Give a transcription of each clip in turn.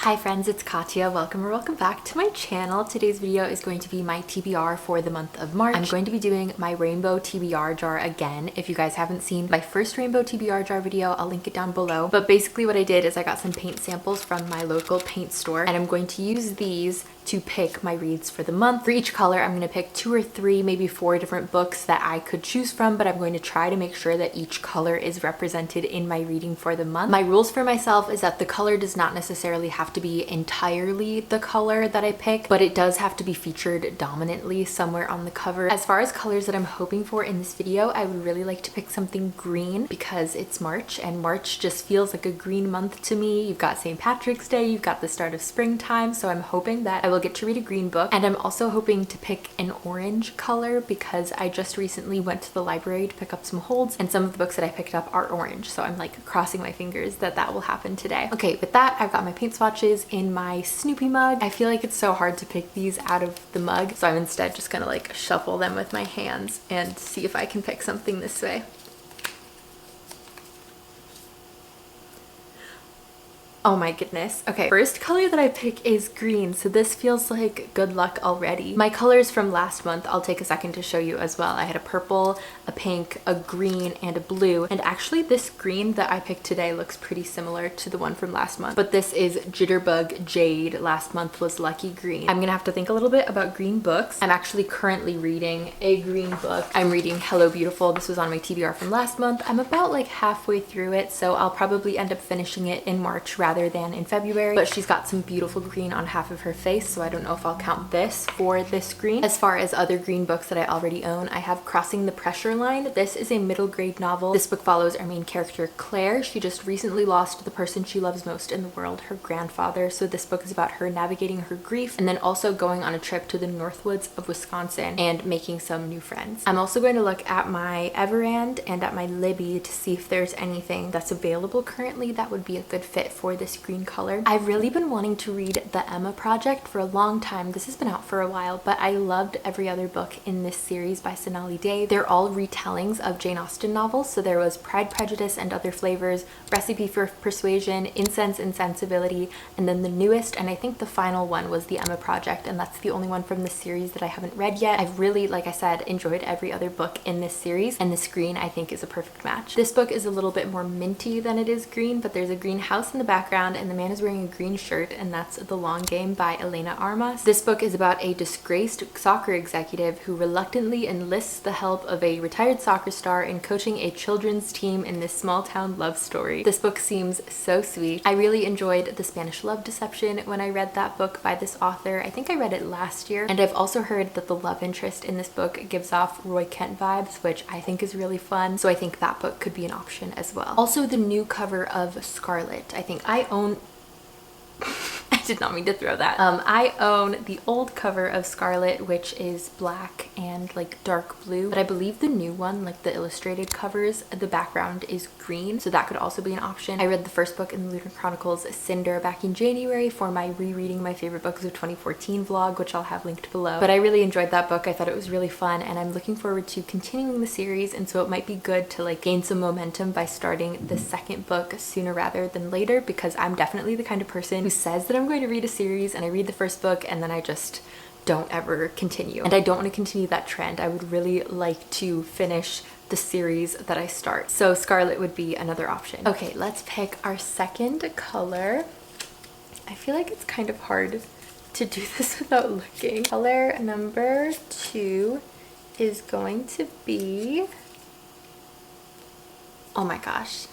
Hi friends, it's Katya. Welcome or welcome back to my channel. Today's video is going to be my TBR for the month of March. I'm going to be doing my rainbow TBR jar again. If you guys haven't seen my first rainbow TBR jar video, I'll link it down below. But basically what I did is I got some paint samples from my local paint store and I'm going to use these to pick my reads for the month. For each color, I'm going to pick 2 or 3, maybe 4 different books that I could choose from, but I'm going to try to make sure that each color is represented in my reading for the month. My rules for myself is that the color does not necessarily have to be entirely the color that I pick, but it does have to be featured dominantly somewhere on the cover. As far as colors that I'm hoping for in this video, I would really like to pick something green because it's March and March just feels like a green month to me. You've got St. Patrick's Day, you've got the start of springtime, so I'm hoping that I will get to read a green book. And I'm also hoping to pick an orange color because I just recently went to the library to pick up some holds and some of the books that I picked up are orange, so I'm like crossing my fingers that that will happen today. Okay, with that, I've got my paint swatches in my Snoopy mug. I feel like it's so hard to pick these out of the mug, so I'm instead just gonna like shuffle them with my hands and see if I can pick something this way. Oh my goodness. Okay, first color that I pick is green, so this feels like good luck already. My colors from last month, I'll take a second to show you as well. I had a purple, a pink, a green, and a blue, and actually this green that I picked today looks pretty similar to the one from last month, but this is Jitterbug Jade. Last month was Lucky Green. I'm gonna have to think a little bit about green books. I'm actually currently reading a green book. I'm reading Hello Beautiful. This was on my TBR from last month. I'm about like halfway through it, so I'll probably end up finishing it in March rather than in February, but she's got some beautiful green on half of her face, so I don't know if I'll count this for this green. As far as other green books that I already own, I have Crossing the Pressure Line. This is a middle grade novel. This book follows our main character Claire. She just recently lost the person she loves most in the world, her grandfather, so this book is about her navigating her grief and then also going on a trip to the Northwoods of Wisconsin and making some new friends. I'm also going to look at my Everand and at my Libby to see if there's anything that's available currently that would be a good fit for this green color. I've really been wanting to read The Emma Project for a long time. This has been out for a while, but I loved every other book in this series by Sonali. They're all retellings of Jane Austen novels. So there was Pride, Prejudice, and Other Flavors, Recipe for Persuasion, Incense and Sensibility, and then the newest, and I think the final one, was The Emma Project, and that's the only one from the series that I haven't read yet. I've really, like I said, enjoyed every other book in this series, and this green I think is a perfect match. This book is a little bit more minty than it is green, but there's a green house in the background and the man is wearing a green shirt, and that's The Long Game by Elena Armas. This book is about a disgraced soccer executive who reluctantly enlists the help of a retired soccer star in coaching a children's team in this small town love story. This book seems so sweet. I really enjoyed The Spanish Love Deception when I read that book by this author. I think I read it last year, and I've also heard that the love interest in this book gives off Roy Kent vibes, which I think is really fun, so I think that book could be an option as well. Also, the new cover of Scarlet. I think I own I did not mean to throw that. I own the old cover of Scarlet, which is black and like dark blue, but I believe the new one, like the illustrated covers, the background is green, so that could also be an option. I read the first book in the Lunar Chronicles, Cinder, back in January for my rereading my favorite books of 2014 vlog, which I'll have linked below. But I really enjoyed that book. I thought it was really fun, and I'm looking forward to continuing the series, and so it might be good to like gain some momentum by starting the second book sooner rather than later, because I'm definitely the kind of person who says that I'm going to read a series and I read the first book and then I just don't ever continue, and I don't want to continue that trend. I would really like to finish the series that I start, so Scarlet would be another option. Okay, let's pick our second color. I feel like it's kind of hard to do this without looking. Color number 2 is going to be, oh my gosh,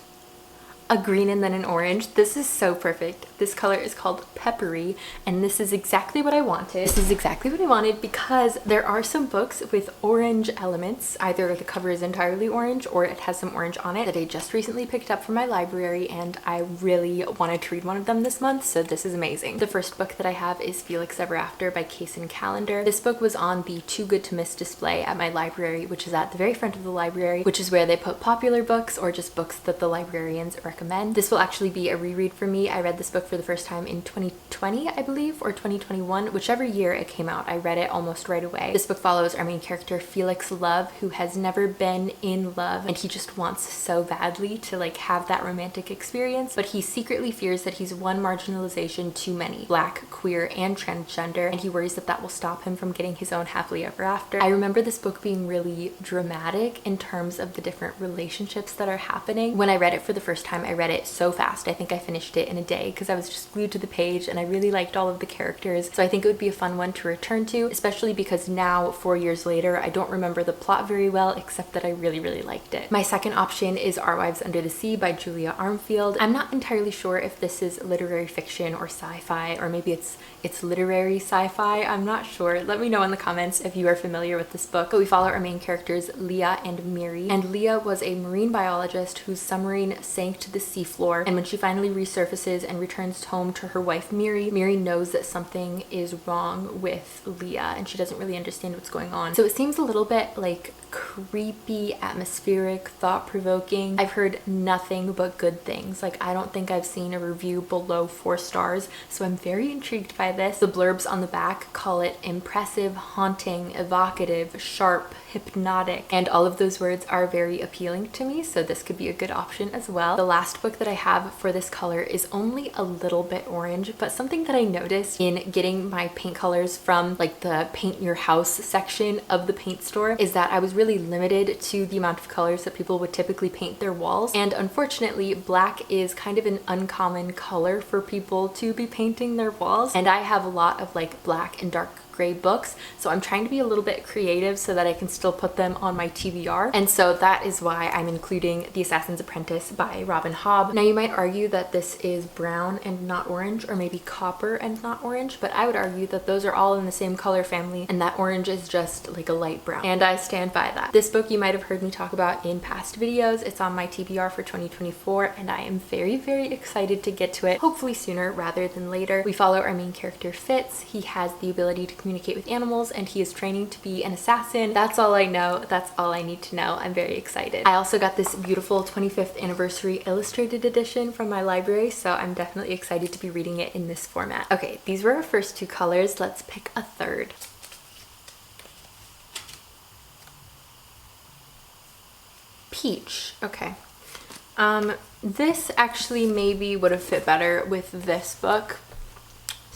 a green and then an orange. This is so perfect. This color is called Peppery, and this is exactly what I wanted. This is exactly what I wanted because there are some books with orange elements. Either the cover is entirely orange or it has some orange on it that I just recently picked up from my library, and I really wanted to read one of them this month, so this is amazing. The first book that I have is Felix Ever After by Kacen Callendar. This book was on the Too Good to Miss display at my library, which is at the very front of the library, which is where they put popular books or just books that the librarians recommend. This will actually be a reread for me. I read this book book for the first time in 2020, I believe, or 2021, whichever year it came out. I read it almost right away. This book follows our main character, Felix Love, who has never been in love, and he just wants so badly to like have that romantic experience, but he secretly fears that he's one marginalization too many, Black, queer, and transgender, and he worries that that will stop him from getting his own happily ever after. I remember this book being really dramatic in terms of the different relationships that are happening. When I read it for the first time, I read it so fast. I think I finished it in a day because I was just glued to the page and I really liked all of the characters. So I think it would be a fun one to return to, especially because now, 4 years later, I don't remember the plot very well, except that I really, really liked it. My second option is Our Wives Under the Sea by Julia Armfield. I'm not entirely sure if this is literary fiction or sci-fi, or maybe it's literary sci-fi. I'm not sure. Let me know in the comments if you are familiar with this book. But we follow our main characters, Leah and Miri. And Leah was a marine biologist whose submarine sank to the seafloor. And when she finally resurfaces and returns home to her wife, Miri knows that something is wrong with Leah and she doesn't really understand what's going on. So it seems a little bit like creepy, atmospheric, thought-provoking. I've heard nothing but good things. Like, I don't think I've seen a review below 4 stars, so I'm very intrigued by this. The blurbs on the back call it impressive, haunting, evocative, sharp, hypnotic, and all of those words are very appealing to me, so this could be a good option as well. The last book that I have for this color is only a little bit orange, but something that I noticed in getting my paint colors from like the paint your house section of the paint store is that I was really limited to the amount of colors that people would typically paint their walls, and unfortunately black is kind of an uncommon color for people to be painting their walls, and I have a lot of like black and dark gray books, so I'm trying to be a little bit creative so that I can still put them on my TBR, and so that is why I'm including The Assassin's Apprentice by Robin Hobb. Now you might argue that this is brown and not orange, or maybe copper and not orange, but I would argue that those are all in the same color family and that orange is just like a light brown, and I stand by that. This book you might have heard me talk about in past videos. It's on my TBR for 2024 and I am very, very excited to get to it, hopefully sooner rather than later. We follow our main character Fitz. He has the ability to communicate with animals and he is training to be an assassin. That's all I know. That's all I need to know. I'm very excited. I also got this beautiful 25th anniversary illustrated edition from my library, so I'm definitely excited to be reading it in this format. Okay, these were our first 2 colors. Let's pick a third. Peach. Okay. This actually maybe would have fit better with this book,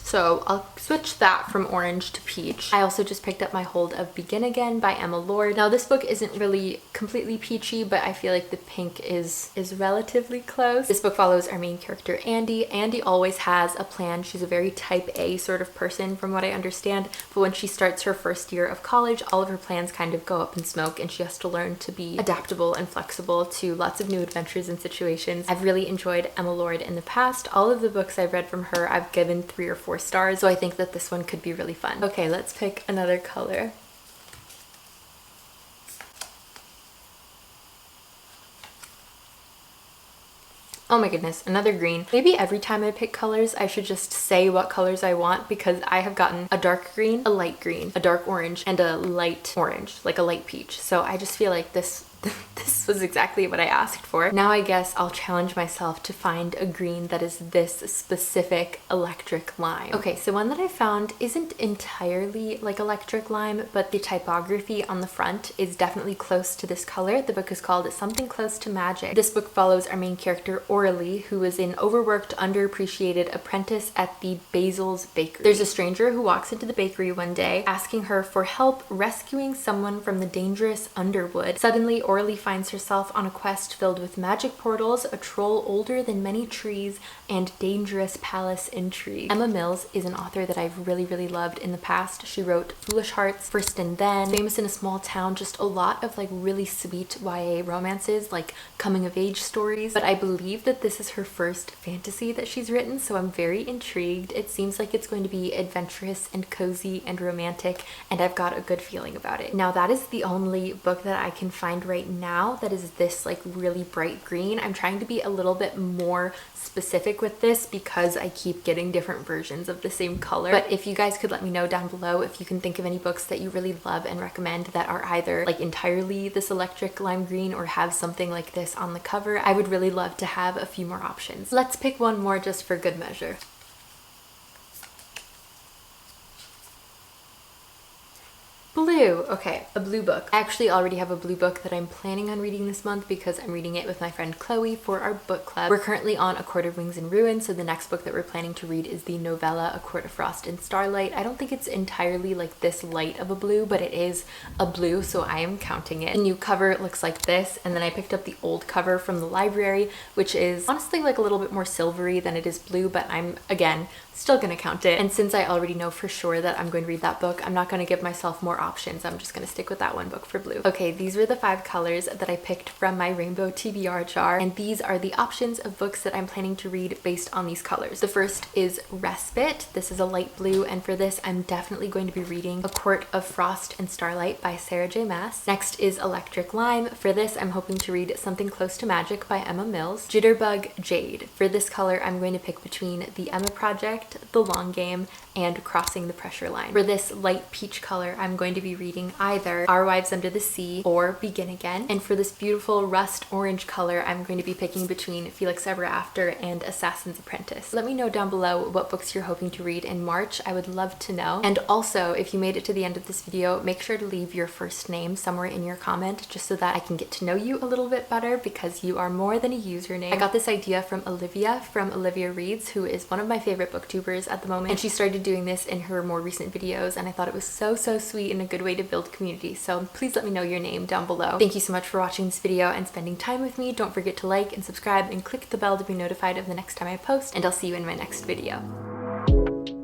so I'll switch that from orange to peach. I also just picked up my hold of Begin Again by Emma Lord. Now this book isn't really completely peachy, but I feel like the pink is relatively close. This book follows our main character Andy. Andy always has a plan. She's a very type A sort of person from what I understand, but when she starts her first year of college, all of her plans kind of go up in smoke and she has to learn to be adaptable and flexible to lots of new adventures and situations. I've really enjoyed Emma Lord in the past. All of the books I've read from her, I've given 3 or 4 stars, so I think that this one could be really fun. Okay, let's pick another color. Oh my goodness, another green. Maybe every time I pick colors, I should just say what colors I want, because I have gotten a dark green, a light green, a dark orange, and a light orange, like a light peach. So I just feel like this was exactly what I asked for. Now I guess I'll challenge myself to find a green that is this specific electric lime. Okay, so one that I found isn't entirely like electric lime, but the typography on the front is definitely close to this color. The book is called Something Close to Magic. This book follows our main character Orly, who is an overworked, underappreciated apprentice at the Basil's Bakery. There's a stranger who walks into the bakery one day asking her for help rescuing someone from the dangerous underwood. Suddenly, Orly finds herself on a quest filled with magic portals, a troll older than many trees, and dangerous palace intrigue. Emma Mills is an author that I've really, really loved in the past. She wrote Foolish Hearts, First and Then, Famous in a Small Town, just a lot of like really sweet YA romances, like coming of age stories. But I believe that this is her first fantasy that she's written, so I'm very intrigued. It seems like it's going to be adventurous and cozy and romantic, and I've got a good feeling about it. Now that is the only book that I can find right now that is this like really bright green. I'm trying to be a little bit more specific with this because I keep getting different versions of the same color. But if you guys could let me know down below if you can think of any books that you really love and recommend that are either like entirely this electric lime green or have something like this on the cover, I would really love to have a few more options. Let's pick one more just for good measure. Blue. Okay, a blue book. I actually already have a blue book that I'm planning on reading this month because I'm reading it with my friend Chloe for our book club. We're currently on A Court of Wings and Ruin, so the next book that we're planning to read is the novella A Court of Frost and Starlight. I don't think it's entirely like this light of a blue, but it is a blue, so I am counting it. The new cover looks like this, and then I picked up the old cover from the library, which is honestly like a little bit more silvery than it is blue, but I'm, again, still gonna count it. And since I already know for sure that I'm going to read that book, I'm not gonna give myself more options. I'm just gonna stick with that one book for blue. Okay, these were the 5 colors that I picked from my rainbow TBR jar, and these are the options of books that I'm planning to read based on these colors. The first is Respite. This is a light blue, and for this I'm definitely going to be reading A Court of Frost and Starlight by Sarah J. Maas. Next is Electric Lime. For this I'm hoping to read Something Close to Magic by Emma Mills. Jitterbug Jade. For this color I'm going to pick between The Emma Project, The Long Game, and Crossing the Pressure Line. For this light peach color, I'm going to be reading either Our Wives Under the Sea or Begin Again. And for this beautiful rust orange color, I'm going to be picking between Felix Ever After and Assassin's Apprentice. Let me know down below what books you're hoping to read in March. I would love to know. And also, if you made it to the end of this video, make sure to leave your first name somewhere in your comment just so that I can get to know you a little bit better, because you are more than a username. I got this idea from Olivia from Olivia Reads, who is one of my favorite booktubers at the moment, and she started doing this in her more recent videos, and I thought it was so sweet and a good way to build community. So please let me know your name down below. Thank you so much for watching this video and spending time with me. Don't forget to like and subscribe and click the bell to be notified of the next time I post, and I'll see you in my next video.